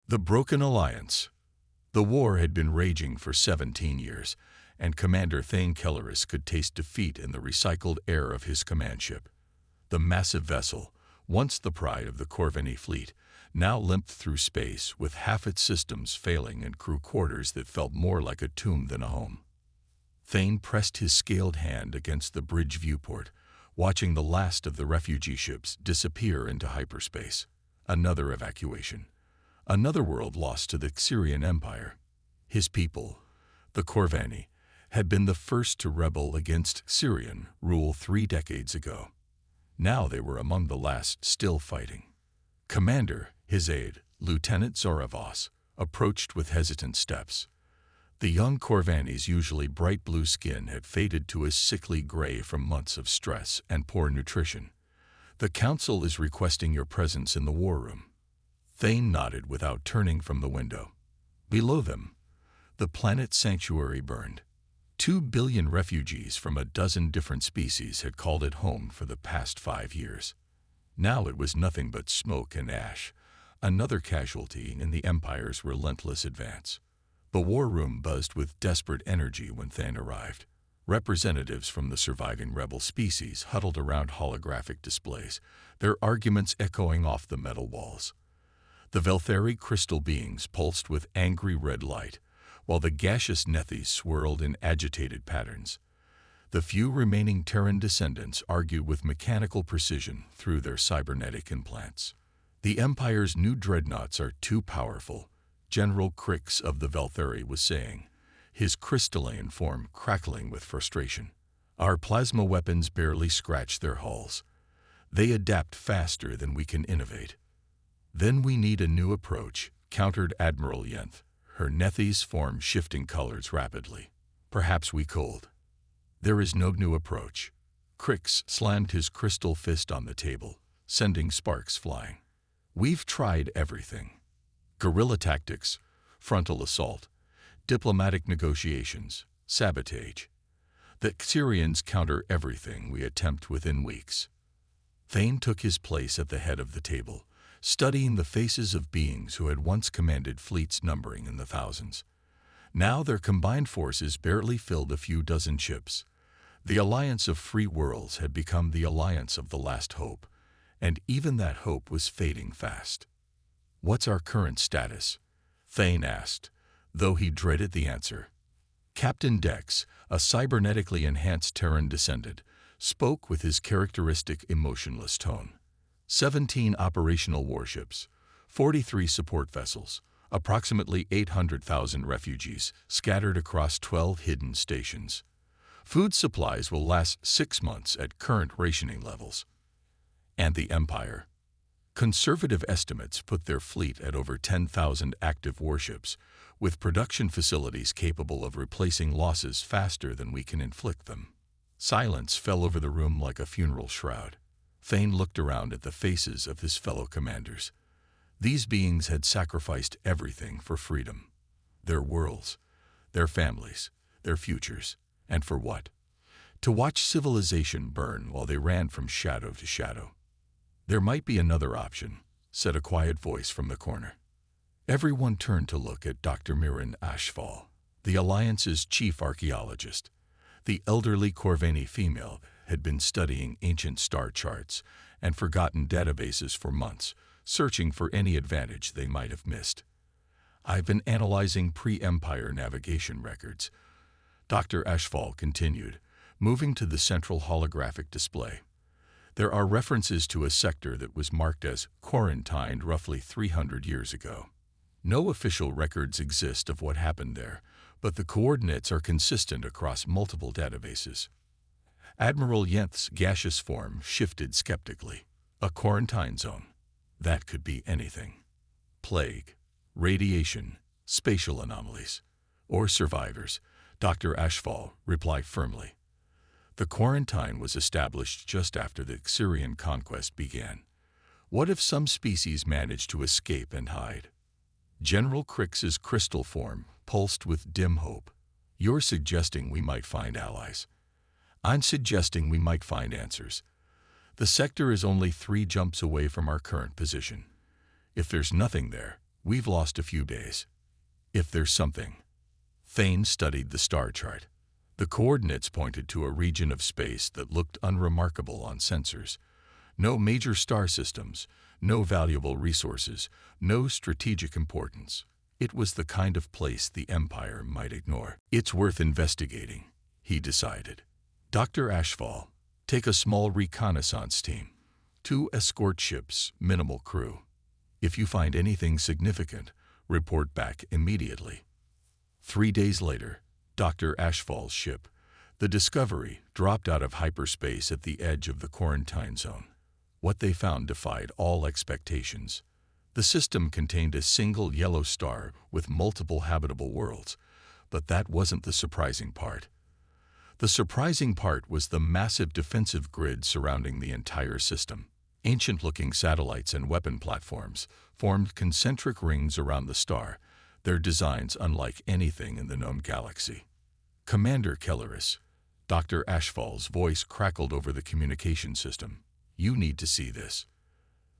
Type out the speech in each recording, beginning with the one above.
The Broken Alliance. The war had been raging for 17 years, and Commander Thane Kelleris could taste defeat in the recycled air of his command ship. The massive vessel, once the pride of the Corvini fleet, now limped through space with half its systems failing and crew quarters that felt more like a tomb than a home. Thane pressed his scaled hand against the bridge viewport, watching the last of the refugee ships disappear into hyperspace. Another evacuation. Another world lost to the Xyrian Empire. His people, the Corvini, had been the first to rebel against Xyrian rule 3 decades ago. Now they were among the last still fighting. Commander, his aide, Lieutenant Zoravos, approached with hesitant steps. The young Corvani's usually bright blue skin had faded to a sickly gray from months of stress and poor nutrition. "The Council is requesting your presence in the war room." Thane nodded without turning from the window. Below them, the planet's sanctuary burned. 2 billion refugees from a dozen different species had called it home for the past 5 years. Now it was nothing but smoke and ash, another casualty in the Empire's relentless advance. The war room buzzed with desperate energy when Thane arrived. Representatives from the surviving rebel species huddled around holographic displays, their arguments echoing off the metal walls. The Veltheri crystal beings pulsed with angry red light, while the gaseous Nethys swirled in agitated patterns. The few remaining Terran descendants argued with mechanical precision through their cybernetic implants. "The Empire's new dreadnoughts are too powerful," General Crix of the Veltheri was saying, his crystalline form crackling with frustration. "Our plasma weapons barely scratch their hulls. They adapt faster than we can innovate." "Then we need a new approach," countered Admiral Yenth, her Nethys form shifting colors rapidly. "Perhaps we could." "There is no new approach." Crix slammed his crystal fist on the table, sending sparks flying. "We've tried everything. Guerrilla tactics, frontal assault, diplomatic negotiations, sabotage. The Xyrians counter everything we attempt within weeks." Thane took his place at the head of the table, studying the faces of beings who had once commanded fleets numbering in the thousands. Now their combined forces barely filled a few dozen ships. The Alliance of Free Worlds had become the Alliance of the Last Hope, and even that hope was fading fast. "What's our current status?" Thane asked, though he dreaded the answer. Captain Dex, a cybernetically enhanced Terran descendant, spoke with his characteristic emotionless tone. 17 operational warships, 43 support vessels, approximately 800,000 refugees scattered across 12 hidden stations. Food supplies will last 6 months at current rationing levels. And the Empire? Conservative estimates put their fleet at over 10,000 active warships, with production facilities capable of replacing losses faster than we can inflict them. Silence fell over the room like a funeral shroud. Thane looked around at the faces of his fellow commanders. These beings had sacrificed everything for freedom. Their worlds, their families, their futures. And for what? To watch civilization burn while they ran from shadow to shadow. "There might be another option," said a quiet voice from the corner. Everyone turned to look at Dr. Mirren Ashfall, the Alliance's chief archaeologist. The elderly Corvini female had been studying ancient star charts and forgotten databases for months, searching for any advantage they might have missed. "I've been analyzing pre-Empire navigation records," Dr. Ashfall continued, moving to the central holographic display. "There are references to a sector that was marked as quarantined roughly 300 years ago. No official records exist of what happened there, but the coordinates are consistent across multiple databases." Admiral Yenth's gaseous form shifted skeptically. "A quarantine zone? That could be anything. Plague, radiation, spatial anomalies, or survivors," Dr. Ashfall replied firmly. "The quarantine was established just after the Xyrian conquest began. What if some species managed to escape and hide?" General Crix's crystal form pulsed with dim hope. "You're suggesting we might find allies. I'm suggesting we might find answers. The sector is only 3 jumps away from our current position. If there's nothing there, We've lost a few days. If there's something. Thane studied the star chart. The coordinates pointed to a region of space that looked unremarkable on sensors. No major star systems, no valuable resources, no strategic importance. It was the kind of place the Empire might ignore. It's worth investigating, he decided. Dr. Ashfall, take a small reconnaissance team. 2 escort ships, minimal crew. If you find anything significant, report back immediately. 3 days later, Dr. Ashfall's ship, the Discovery, dropped out of hyperspace at the edge of the quarantine zone. What they found defied all expectations. The system contained a single yellow star with multiple habitable worlds, but that wasn't the surprising part. The surprising part was the massive defensive grid surrounding the entire system. Ancient-looking satellites and weapon platforms formed concentric rings around the star, their designs unlike anything in the known galaxy. Commander Kelleris, Dr. Ashfall's voice crackled over the communication system. You need to see this.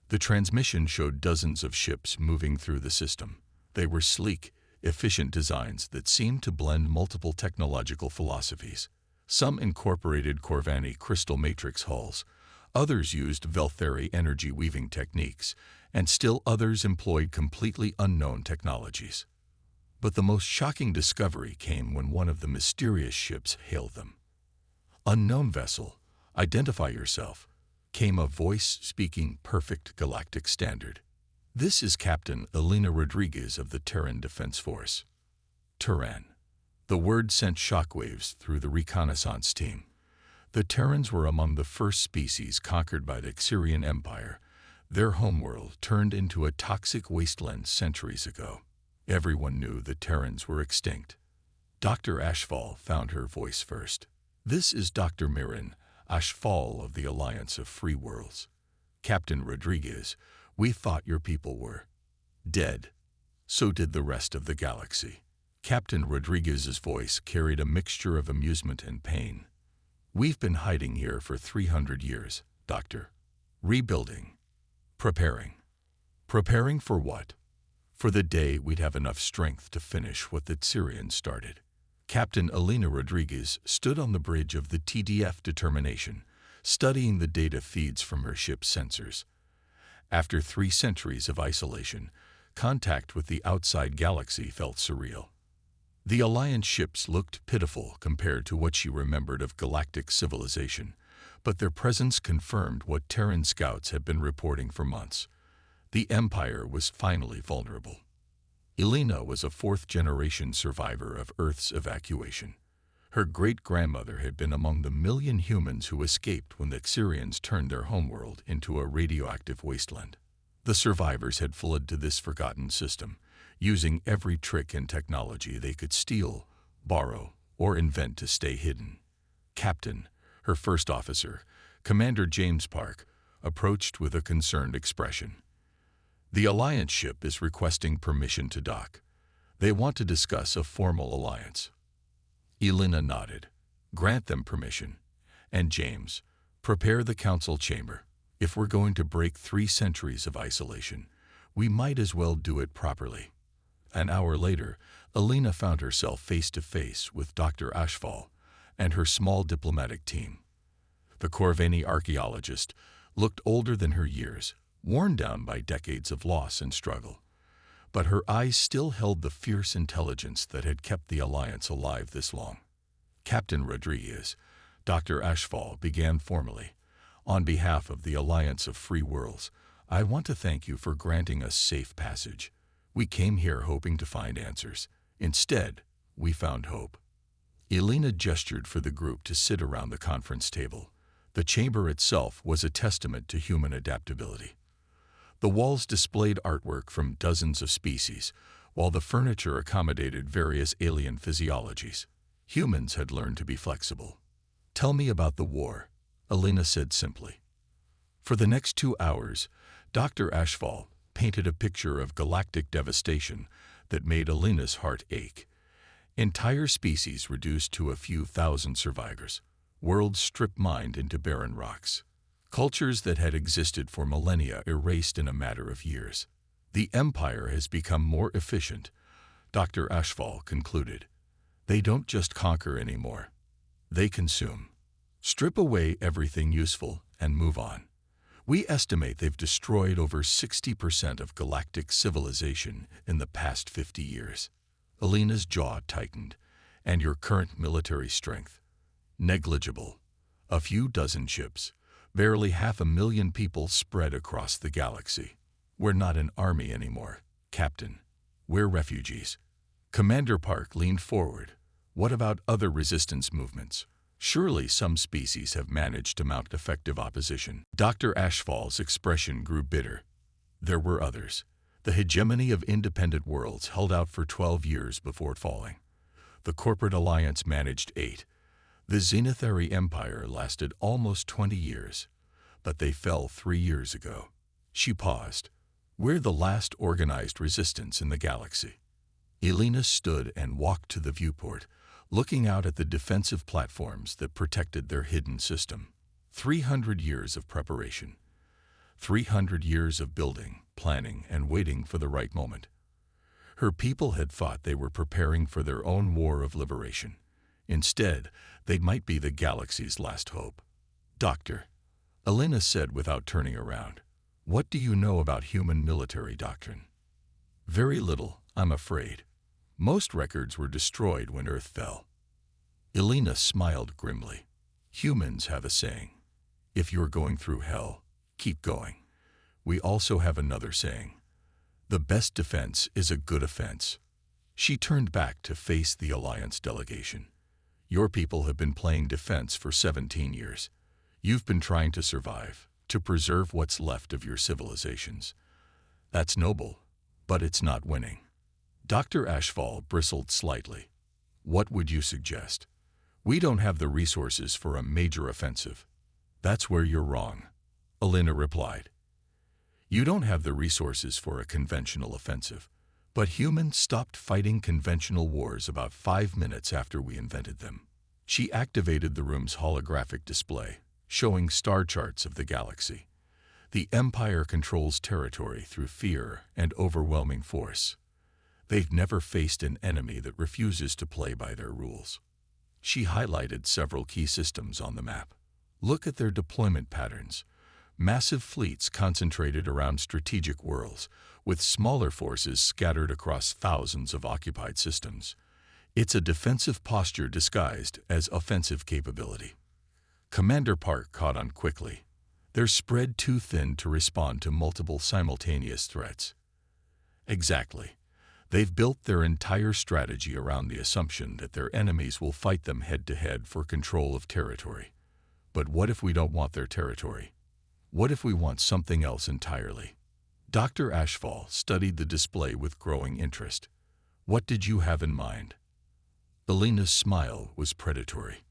The transmission showed dozens of ships moving through the system. They were sleek, efficient designs that seemed to blend multiple technological philosophies. Some incorporated Corvani crystal matrix hulls, others used Veltheri energy weaving techniques, and still others employed completely unknown technologies. But the most shocking discovery came when one of the mysterious ships hailed them. "Unknown vessel, identify yourself," came a voice speaking perfect galactic standard. "This is Captain Elena Rodriguez of the Terran Defense Force." Terran. The word sent shockwaves through the reconnaissance team. The Terrans were among the first species conquered by the Xyrian Empire. Their homeworld turned into a toxic wasteland centuries ago. Everyone knew the Terrans were extinct. Dr. Ashfall found her voice first. "This is Dr. Mirren Ashfall of the Alliance of Free Worlds. Captain Rodriguez, we thought your people were dead. So did the rest of the galaxy." Captain Rodriguez's voice carried a mixture of amusement and pain. "We've been hiding here for 300 years, Doctor. Rebuilding. Preparing. Preparing for what? For the day we'd have enough strength to finish what the Xyrians started." Captain Elena Rodriguez stood on the bridge of the TDF Determination, studying the data feeds from her ship's sensors. After 3 centuries of isolation, contact with the outside galaxy felt surreal. The Alliance ships looked pitiful compared to what she remembered of galactic civilization, but their presence confirmed what Terran scouts had been reporting for months. The Empire was finally vulnerable. Elena was a 4th-generation survivor of Earth's evacuation. Her great-grandmother had been among the million humans who escaped when the Xyrians turned their homeworld into a radioactive wasteland. The survivors had fled to this forgotten system, using every trick and technology they could steal, borrow, or invent to stay hidden. Captain, her first officer, Commander James Park, approached with a concerned expression. "The Alliance ship is requesting permission to dock. They want to discuss a formal alliance." Elena nodded. "Grant them permission. And James, prepare the council chamber. If we're going to break 3 centuries of isolation, we might as well do it properly." An hour later, Elena found herself face to face with Dr. Ashfall and her small diplomatic team. The Corvani archaeologist looked older than her years, worn down by decades of loss and struggle. But her eyes still held the fierce intelligence that had kept the Alliance alive this long. "Captain Rodriguez," Dr. Ashfall began formally, "on behalf of the Alliance of Free Worlds, I want to thank you for granting us safe passage. We came here hoping to find answers. Instead, we found hope." Elena gestured for the group to sit around the conference table. The chamber itself was a testament to human adaptability. The walls displayed artwork from dozens of species, while the furniture accommodated various alien physiologies. Humans had learned to be flexible. "Tell me about the war," Elena said simply. For the next 2 hours, Dr. Ashfall painted a picture of galactic devastation that made Elena's heart ache. Entire species reduced to a few thousand survivors, worlds strip-mined into barren rocks, cultures that had existed for millennia erased in a matter of years. The Empire has become more efficient, Dr. HFY concluded. They don't just conquer anymore. They consume. Strip away everything useful and move on. We estimate they've destroyed over 60% of galactic civilization in the past 50 years. Alina's jaw tightened. And your current military strength? Negligible. A few dozen ships. Barely 500,000 people spread across the galaxy. We're not an army anymore, Captain. We're refugees. Commander Park leaned forward. What about other resistance movements? Surely some species have managed to mount effective opposition. Dr. HFY's expression grew bitter. There were others. The hegemony of independent worlds held out for 12 years before falling. The corporate alliance managed 8. The Zenithary Empire lasted almost 20 years, but they fell 3 years ago. She paused. We're the last organized resistance in the galaxy. Elena stood and walked to the viewport, looking out at the defensive platforms that protected their hidden system. 300 years of preparation. 300 years of building, planning, and waiting for the right moment. Her people had thought they were preparing for their own war of liberation. Instead, they might be the galaxy's last hope. Doctor, Elena said without turning around, what do you know about human military doctrine? Very little, I'm afraid. Most records were destroyed when Earth fell. Elena smiled grimly. Humans have a saying, if you're going through hell, keep going. We also have another saying, the best defense is a good offense. She turned back to face the Alliance delegation. Your people have been playing defense for 17 years. You've been trying to survive, to preserve what's left of your civilizations. That's noble, but it's not winning. Dr. HFY bristled slightly. What would you suggest? We don't have the resources for a major offensive. That's where you're wrong, Elena replied. You don't have the resources for a conventional offensive, but humans stopped fighting conventional wars about 5 minutes after we invented them. She activated the room's holographic display, showing star charts of the galaxy. The Empire controls territory through fear and overwhelming force. They've never faced an enemy that refuses to play by their rules. She highlighted several key systems on the map. Look at their deployment patterns. Massive fleets concentrated around strategic worlds, with smaller forces scattered across thousands of occupied systems. It's a defensive posture disguised as offensive capability. Commander Park caught on quickly. They're spread too thin to respond to multiple simultaneous threats. Exactly. They've built their entire strategy around the assumption that their enemies will fight them head-to-head for control of territory. But what if we don't want their territory? What if we want something else entirely? Dr. HFY studied the display with growing interest. What did you have in mind? Elena's smile was predatory.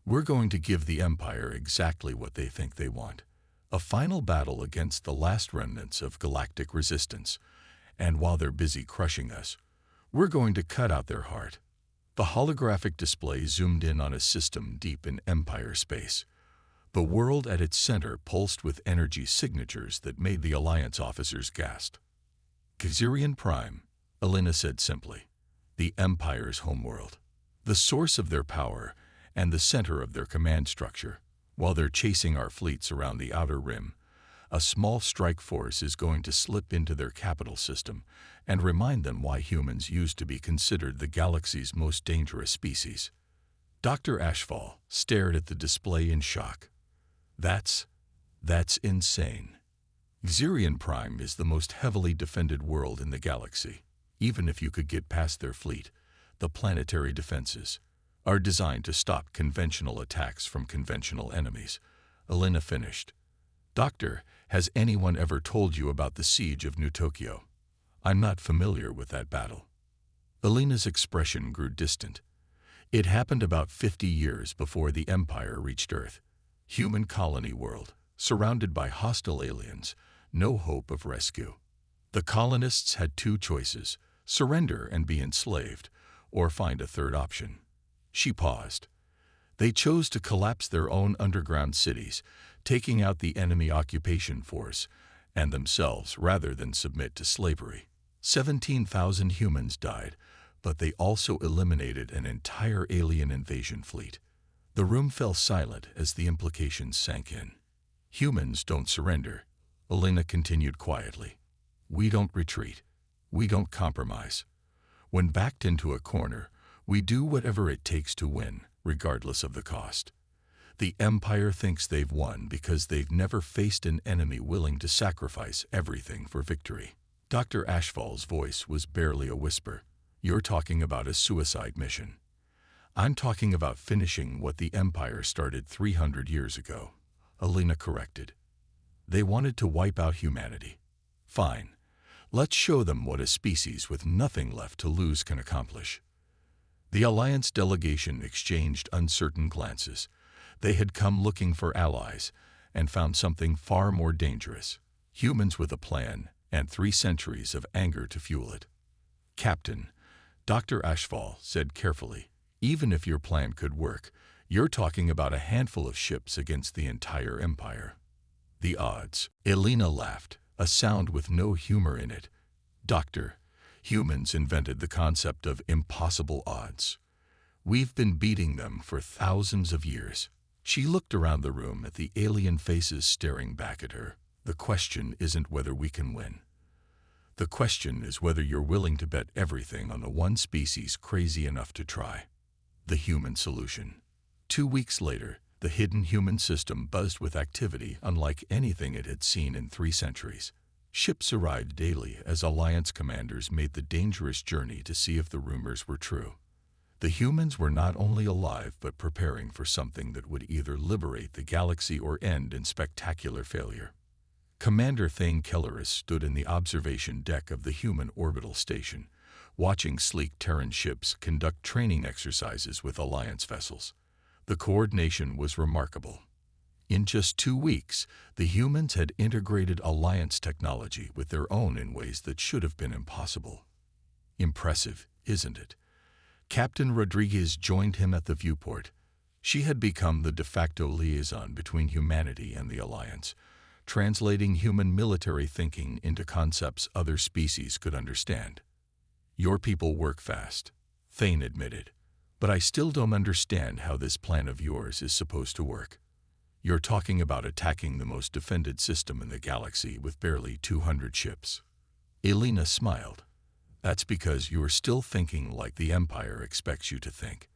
We're going to give the Empire exactly what they think they want. A final battle against the last remnants of galactic resistance. And while they're busy crushing us, we're going to cut out their heart. The holographic display zoomed in on a system deep in Empire space. The world at its center pulsed with energy signatures that made the Alliance officers gasp. Xerion Prime, Elena said simply, the Empire's homeworld, the source of their power and the center of their command structure. While they're chasing our fleets around the outer rim, a small strike force is going to slip into their capital system and remind them why humans used to be considered the galaxy's most dangerous species. Dr. HFY stared at the display in shock. That's insane. Xerion Prime is the most heavily defended world in the galaxy. Even if you could get past their fleet, the planetary defenses are designed to stop conventional attacks from conventional enemies. Elena finished. Doctor, has anyone ever told you about the siege of New Tokyo? I'm not familiar with that battle. Elena's expression grew distant. It happened about 50 years before the Empire reached Earth. Human colony world, surrounded by hostile aliens, no hope of rescue. The colonists had 2 choices, surrender and be enslaved, or find a third option. She paused. They chose to collapse their own underground cities, taking out the enemy occupation force, and themselves rather than submit to slavery. 17,000 humans died, but they also eliminated an entire alien invasion fleet. The room fell silent as the implications sank in. Humans don't surrender, Elena continued quietly. We don't retreat. We don't compromise. When backed into a corner, we do whatever it takes to win, regardless of the cost. The Empire thinks they've won because they've never faced an enemy willing to sacrifice everything for victory. Dr. Ashfall's voice was barely a whisper. You're talking about a suicide mission. I'm talking about finishing what the Empire started 300 years ago, Elena corrected. They wanted to wipe out humanity. Fine. Let's show them what a species with nothing left to lose can accomplish. The Alliance delegation exchanged uncertain glances. They had come looking for allies and found something far more dangerous. Humans with a plan and 3 centuries of anger to fuel it. Captain, Dr. Ashfall said carefully, even if your plan could work, you're talking about a handful of ships against the entire Empire. The odds. Elena laughed, a sound with no humor in it. Doctor, humans invented the concept of impossible odds. We've been beating them for thousands of years. She looked around the room at the alien faces staring back at her. The question isn't whether we can win. The question is whether you're willing to bet everything on the one species crazy enough to try. The human solution. 2 weeks later, the hidden human system buzzed with activity unlike anything it had seen in 3 centuries. Ships arrived daily as Alliance commanders made the dangerous journey to see if the rumors were true. The humans were not only alive but preparing for something that would either liberate the galaxy or end in spectacular failure. Commander Thane Kelleris stood in the observation deck of the human orbital station, watching sleek Terran ships conduct training exercises with Alliance vessels. The coordination was remarkable. In just 2 weeks, the humans had integrated Alliance technology with their own in ways that should have been impossible. Impressive, isn't it? Captain Rodriguez joined him at the viewport. She had become the de facto liaison between humanity and the Alliance, translating human military thinking into concepts other species could understand. Your people work fast, Thane admitted, but I still don't understand how this plan of yours is supposed to work. You're talking about attacking the most defended system in the galaxy with barely 200 ships. Elena smiled. That's because you're still thinking like the Empire expects you to think.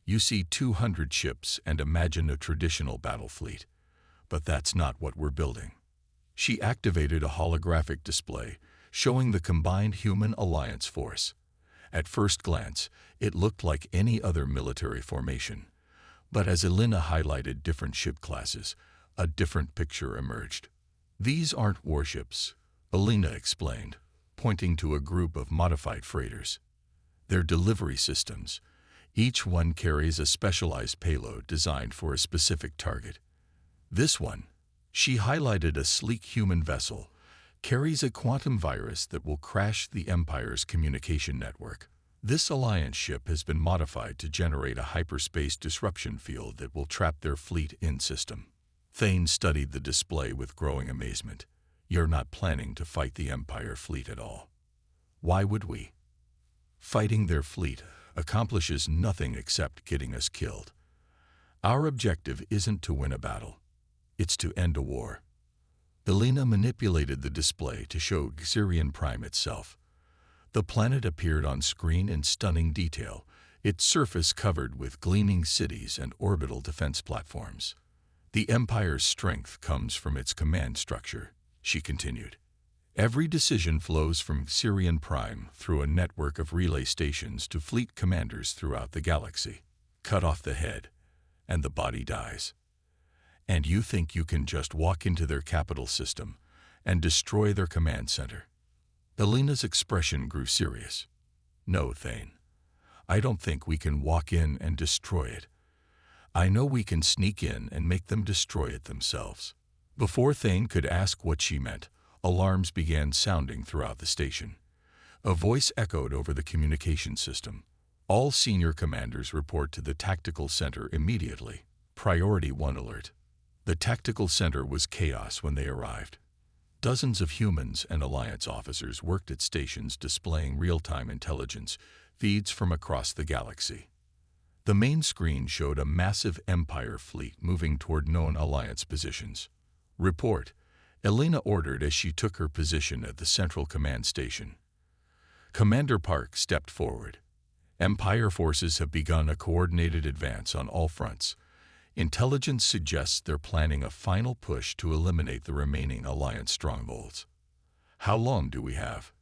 You see 200 ships and imagine a traditional battle fleet. But that's not what we're building. She activated a holographic display showing the combined human Alliance force. At first glance, it looked like any other military formation. But as Elena highlighted different ship classes, a different picture emerged. These aren't warships, Elena explained, pointing to a group of modified freighters. They're delivery systems. Each one carries a specialized payload designed for a specific target. This one, she highlighted a sleek human vessel, carries a quantum virus that will crash the Empire's communication network. This Alliance ship has been modified to generate a hyperspace disruption field that will trap their fleet in system. Thane studied the display with growing amazement. You're not planning to fight the Empire fleet at all. Why would we? Fighting their fleet accomplishes nothing except getting us killed. Our objective isn't to win a battle. It's to end a war. Elena manipulated the display to show Xerion Prime itself. The planet appeared on screen in stunning detail, its surface covered with gleaming cities and orbital defense platforms. The Empire's strength comes from its command structure, she continued. Every decision flows from Xerion Prime through a network of relay stations to fleet commanders throughout the galaxy. Cut off the head, and the body dies. And you think you can just walk into their capital system and destroy their command center? Elena's expression grew serious. No, Thane. I don't think we can walk in and destroy it. I know we can sneak in and make them destroy it themselves. Before Thane could ask what she meant, alarms began sounding throughout the station. A voice echoed over the communication system. All senior commanders report to the tactical center immediately. Priority 1 alert. The tactical center was chaos when they arrived. Dozens of humans and Alliance officers worked at stations displaying real-time intelligence feeds from across the galaxy. The main screen showed a massive Empire fleet moving toward known Alliance positions. "Report," Elena ordered as she took her position at the Central Command Station. Commander Park stepped forward. "Empire forces have begun a coordinated advance on all fronts. Intelligence suggests they're planning a final push to eliminate the remaining Alliance strongholds." "How long do we have?"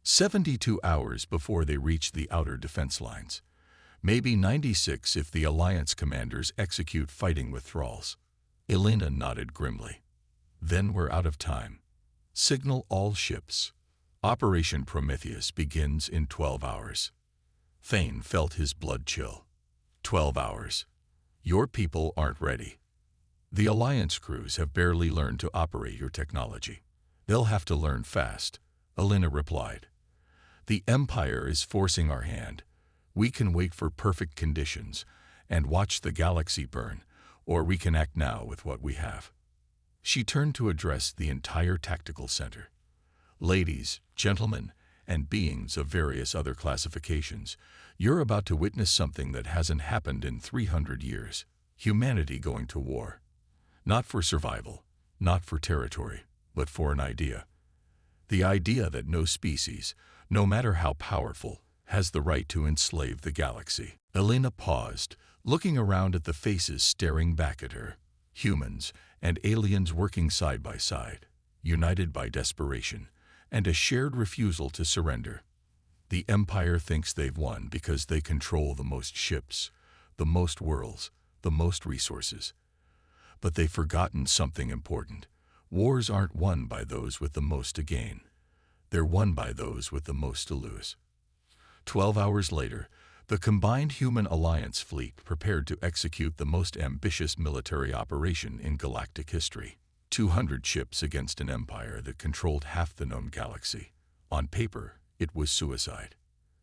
72 hours before they reach the outer defense lines. Maybe 96 if the Alliance commanders execute fighting withdrawals. Elena nodded grimly. "Then we're out of time. Signal all ships. Operation Prometheus begins in 12 hours. Thane felt his blood chill. 12 hours. Your people aren't ready. The Alliance crews have barely learned to operate your technology. They'll have to learn fast, Elena replied. The Empire is forcing our hand. We can wait for perfect conditions and watch the galaxy burn, or we can act now with what we have. She turned to address the entire tactical center. Ladies, gentlemen, and beings of various other classifications, you're about to witness something that hasn't happened in 300 years. Humanity going to war. Not for survival, not for territory, but for an idea. The idea that no species, no matter how powerful, has the right to enslave the galaxy. Elena paused, looking around at the faces staring back at her. Humans and aliens working side by side, united by desperation and a shared refusal to surrender. The Empire thinks they've won because they control the most ships, the most worlds, the most resources. But they've forgotten something important. Wars aren't won by those with the most to gain. They're won by those with the most to lose. 12 hours later, the combined human alliance fleet prepared to execute the most ambitious military operation in galactic history. 200 ships against an empire that controlled half the known galaxy. On paper, it was suicide.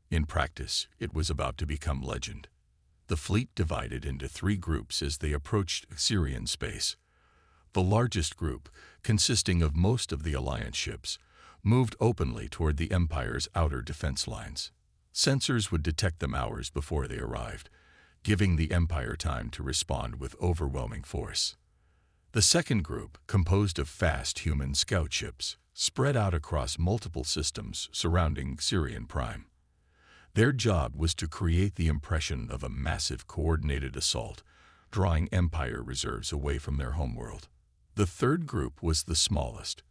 In practice, it was about to become legend. The fleet divided into 3 groups as they approached Syrian space. The largest group, consisting of most of the Alliance ships, moved openly toward the Empire's outer defense lines. Sensors would detect them hours before they arrived, giving the Empire time to respond with overwhelming force. The second group, composed of fast human scout ships, spread out across multiple systems surrounding Syrian Prime. Their job was to create the impression of a massive coordinated assault, drawing Empire reserves away from their homeworld. The third group was the smallest,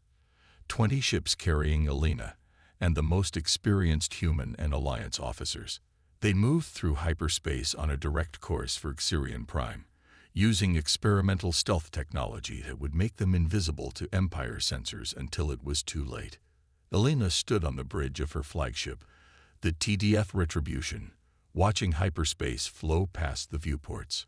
20 ships carrying Elena and the most experienced human and Alliance officers. They moved through hyperspace on a direct course for Syrian Prime, using experimental stealth technology that would make them invisible to Empire sensors until it was too late. Elena stood on the bridge of her flagship, the TDF Retribution, watching hyperspace flow past the viewports.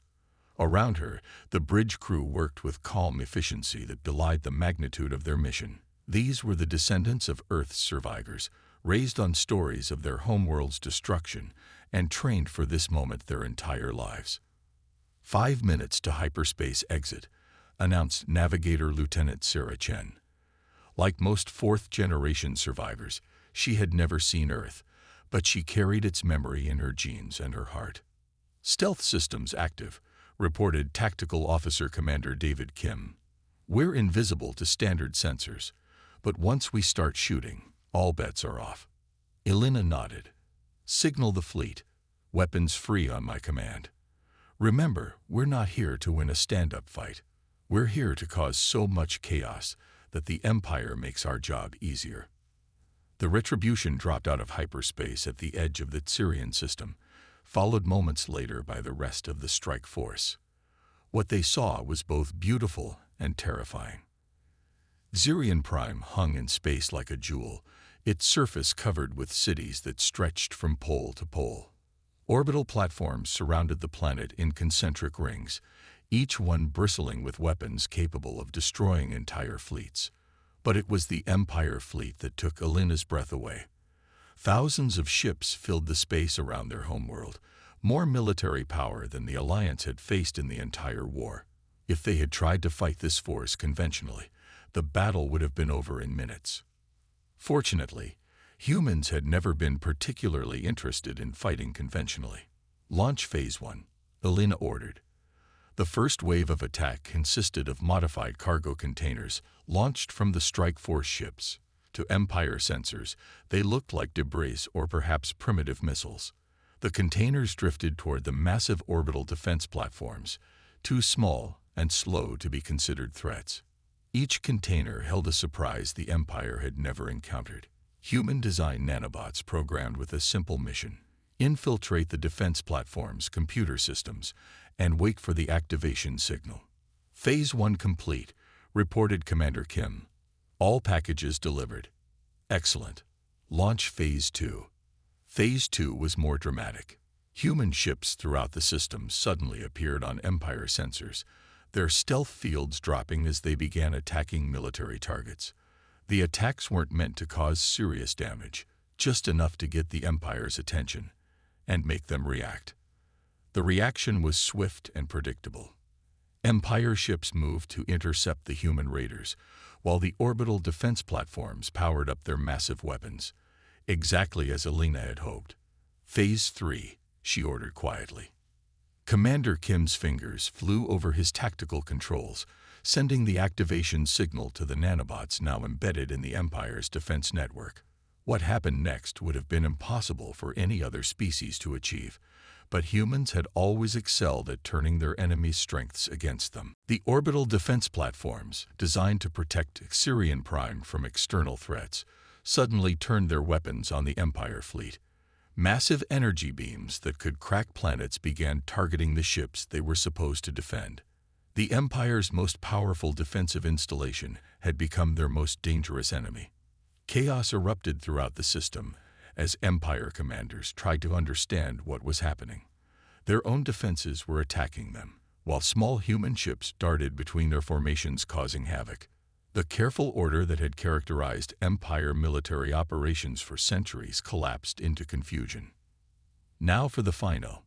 Around her, the bridge crew worked with calm efficiency that belied the magnitude of their mission. These were the descendants of Earth's survivors, raised on stories of their homeworld's destruction and trained for this moment their entire lives. 5 minutes to hyperspace exit, announced Navigator Lieutenant Sarah Chen. Like most fourth-generation survivors, she had never seen Earth, but she carried its memory in her genes and her heart. Stealth systems active, reported Tactical Officer Commander David Kim. We're invisible to standard sensors, but once we start shooting, all bets are off. Elena nodded. Signal the fleet. Weapons free on my command. Remember, we're not here to win a stand-up fight. We're here to cause so much chaos that the Empire makes our job easier. The Retribution dropped out of hyperspace at the edge of the Syrian system, followed moments later by the rest of the strike force. What they saw was both beautiful and terrifying. Syrian Prime hung in space like a jewel, its surface covered with cities that stretched from pole to pole. Orbital platforms surrounded the planet in concentric rings, each one bristling with weapons capable of destroying entire fleets. But it was the Empire fleet that took Elena's breath away. Thousands of ships filled the space around their homeworld, more military power than the Alliance had faced in the entire war. If they had tried to fight this force conventionally, the battle would have been over in minutes. Fortunately, humans had never been particularly interested in fighting conventionally. Launch Phase 1, Elena ordered. The first wave of attack consisted of modified cargo containers launched from the strike force ships. To Empire sensors, they looked like debris or perhaps primitive missiles. The containers drifted toward the massive orbital defense platforms, too small and slow to be considered threats. Each container held a surprise the Empire had never encountered. Human-designed nanobots programmed with a simple mission: infiltrate the defense platform's computer systems and wait for the activation signal. Phase 1 complete, reported Commander Kim. All packages delivered. Excellent. Launch Phase 2. Phase 2 was more dramatic. Human ships throughout the system suddenly appeared on Empire sensors, their stealth fields dropping as they began attacking military targets. The attacks weren't meant to cause serious damage, just enough to get the Empire's attention and make them react. The reaction was swift and predictable. Empire ships moved to intercept the human raiders, while the orbital defense platforms powered up their massive weapons, exactly as Elena had hoped. Phase 3, she ordered quietly. Commander Kim's fingers flew over his tactical controls, sending the activation signal to the nanobots now embedded in the Empire's defense network. What happened next would have been impossible for any other species to achieve, but humans had always excelled at turning their enemies' strengths against them. The orbital defense platforms, designed to protect Sirian Prime from external threats, suddenly turned their weapons on the Empire fleet. Massive energy beams that could crack planets began targeting the ships they were supposed to defend. The Empire's most powerful defensive installation had become their most dangerous enemy. Chaos erupted throughout the system as Empire commanders tried to understand what was happening. Their own defenses were attacking them, while small human ships darted between their formations causing havoc. The careful order that had characterized Empire military operations for centuries collapsed into confusion. Now for the final,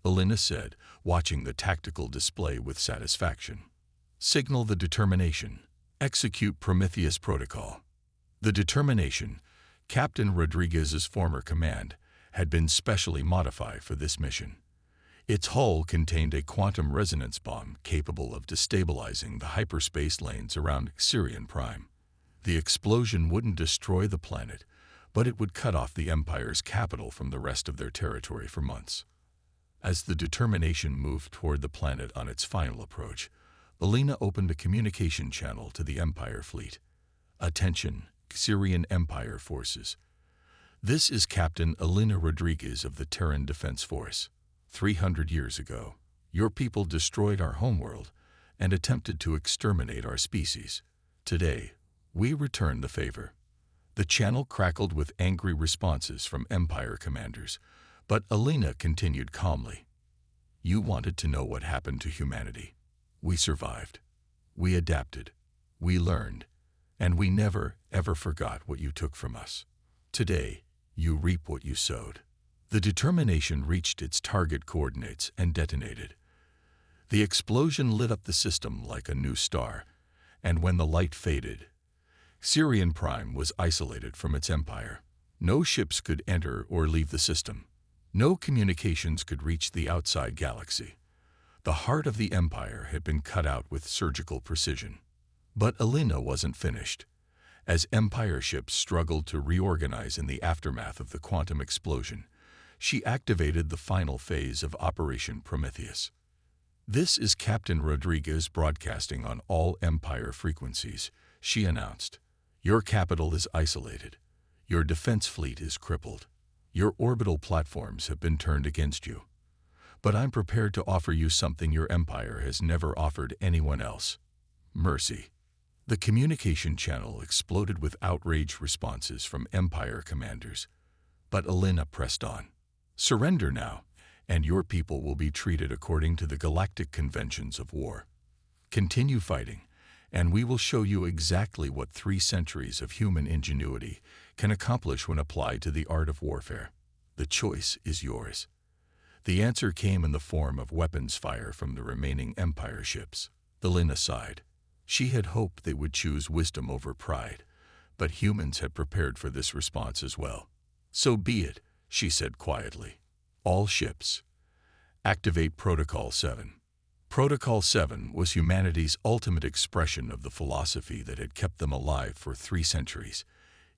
Elena said, watching the tactical display with satisfaction. Signal the determination. Execute Prometheus Protocol. The determination, Captain Rodriguez's former command, had been specially modified for this mission. Its hull contained a quantum resonance bomb capable of destabilizing the hyperspace lanes around Sirian Prime. The explosion wouldn't destroy the planet, but it would cut off the Empire's capital from the rest of their territory for months. As the determination moved toward the planet on its final approach, Elena opened a communication channel to the Empire fleet. Attention, Sirian Empire forces. This is Captain Elena Rodriguez of the Terran Defense Force. 300 years ago, your people destroyed our homeworld and attempted to exterminate our species. Today, we return the favor. The channel crackled with angry responses from Empire commanders, but Elena continued calmly. You wanted to know what happened to humanity. We survived. We adapted. We learned. And we never, ever forgot what you took from us. Today, you reap what you sowed. The determination reached its target coordinates and detonated. The explosion lit up the system like a new star, and when the light faded, Sirian Prime was isolated from its empire. No ships could enter or leave the system. No communications could reach the outside galaxy. The heart of the empire had been cut out with surgical precision. But Elena wasn't finished. As Empire ships struggled to reorganize in the aftermath of the quantum explosion, she activated the final phase of Operation Prometheus. This is Captain Rodriguez broadcasting on all Empire frequencies, she announced. Your capital is isolated. Your defense fleet is crippled. Your orbital platforms have been turned against you. But I'm prepared to offer you something your empire has never offered anyone else. Mercy. The communication channel exploded with outraged responses from Empire commanders. But Elena pressed on. Surrender now, and your people will be treated according to the Galactic conventions of war. Continue fighting, and we will show you exactly what 3 centuries of human ingenuity can accomplish when applied to the art of warfare. The choice is yours. The answer came in the form of weapons fire from the remaining Empire ships. Elena sighed. She had hoped they would choose wisdom over pride, but humans had prepared for this response as well. "So be it," she said quietly. "All ships, activate Protocol 7. Protocol 7 was humanity's ultimate expression of the philosophy that had kept them alive for 3 centuries.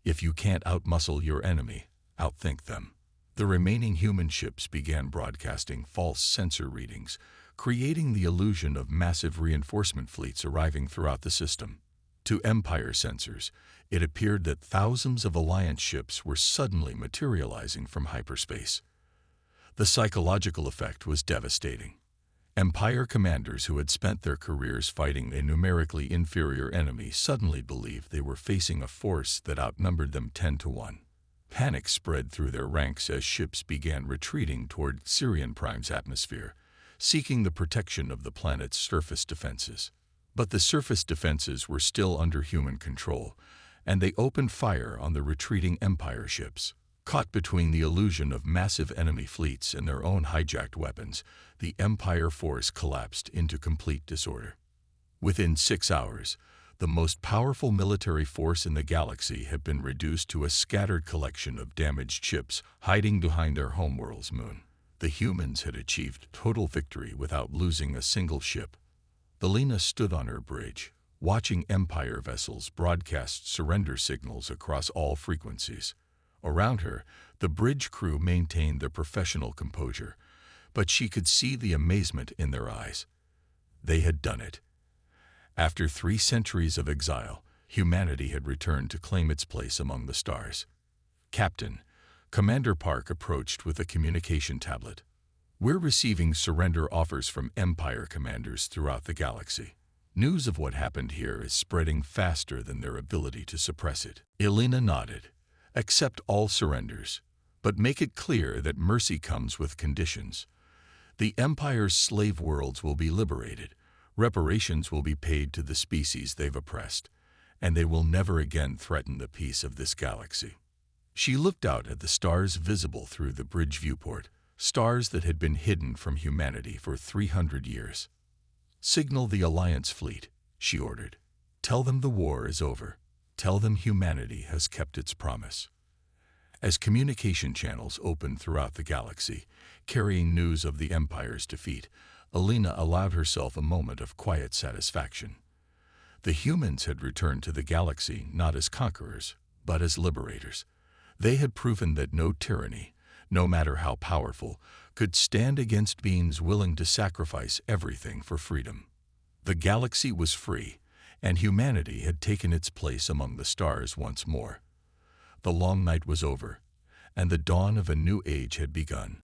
If you can't outmuscle your enemy, outthink them. The remaining human ships began broadcasting false sensor readings, creating the illusion of massive reinforcement fleets arriving throughout the system. To Empire sensors, it appeared that thousands of Alliance ships were suddenly materializing from hyperspace. The psychological effect was devastating. Empire commanders who had spent their careers fighting a numerically inferior enemy suddenly believed they were facing a force that outnumbered them 10 to 1. Panic spread through their ranks as ships began retreating toward Sirian Prime's atmosphere, seeking the protection of the planet's surface defenses. But the surface defenses were still under human control, and they opened fire on the retreating Empire ships. Caught between the illusion of massive enemy fleets and their own hijacked weapons, the Empire force collapsed into complete disorder. Within 6 hours, the most powerful military force in the galaxy had been reduced to a scattered collection of damaged ships hiding behind their homeworld's moon. The humans had achieved total victory without losing a single ship. Elena stood on her bridge, watching Empire vessels broadcast surrender signals across all frequencies. Around her, the bridge crew maintained their professional composure, but she could see the amazement in their eyes. They had done it. After 3 centuries of exile, humanity had returned to claim its place among the stars. "Captain," Commander Park approached with a communication tablet. "We're receiving surrender offers from Empire commanders throughout the galaxy. News of what happened here is spreading faster than their ability to suppress it." Elena nodded. "Accept all surrenders, but make it clear that mercy comes with conditions. The Empire's slave worlds will be liberated, reparations will be paid to the species they've oppressed, and they will never again threaten the peace of this galaxy." She looked out at the stars visible through the bridge viewport, stars that had been hidden from humanity for 300 years. "Signal the Alliance fleet," she ordered. "Tell them the war is over. Tell them humanity has kept its promise." As communication channels opened throughout the galaxy, carrying news of the Empire's defeat, Elena allowed herself a moment of quiet satisfaction. The humans had returned to the galaxy not as conquerors, but as liberators. They had proven that no tyranny, no matter how powerful, could stand against beings willing to sacrifice everything for freedom. The galaxy was free, and humanity had taken its place among the stars once more. The long night was over, and the dawn of a new age had begun.